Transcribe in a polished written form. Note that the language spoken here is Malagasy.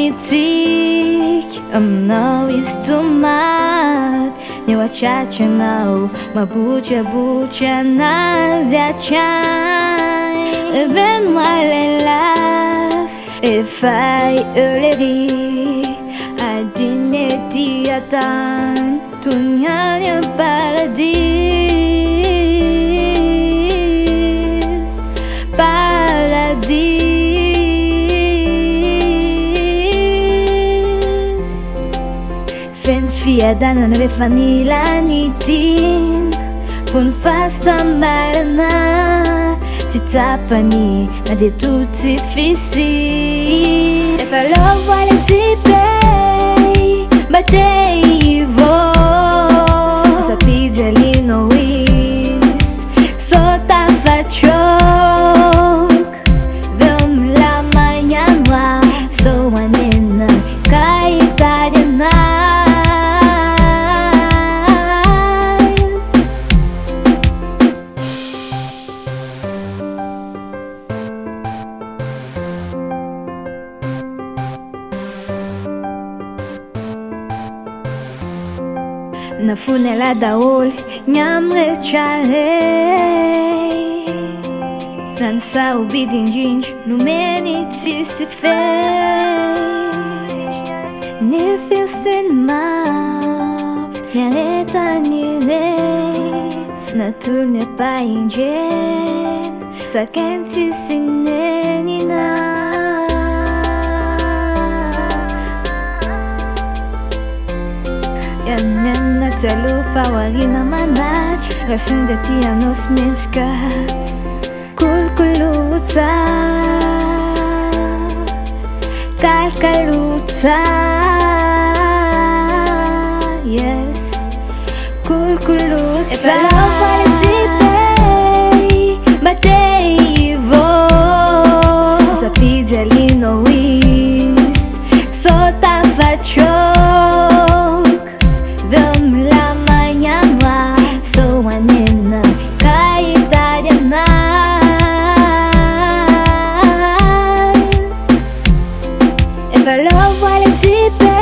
umenitik, mnawis tumat. Nie wachache nao mabucha na ziachai. Even-moi les lave et faille les ris. A dîner t'y attend, tout n'y a rien paradis. Fen fiada na refanila nitin Pun fasa marana Titapani na de tutti fissi E falou vale si pei Batei vo Sa pide ali no is Sota fachok Vem la mañana So manena Kaita de na Na funela da ol nyamre charei Dança o bidinjinj no meniti se fez Ne filsen mav Nyareta nirei Na turne pa ingen Sa kenti sinenina Yanena talupa warina manach Rasunda tia nos menska Kulkuluta Kalkaluta Yes Kulkuluta E falou vale si pei Batei vo Sa pide ali no is Sota fachok Vem la mañana So manena Kaita de nas E falou vale si pei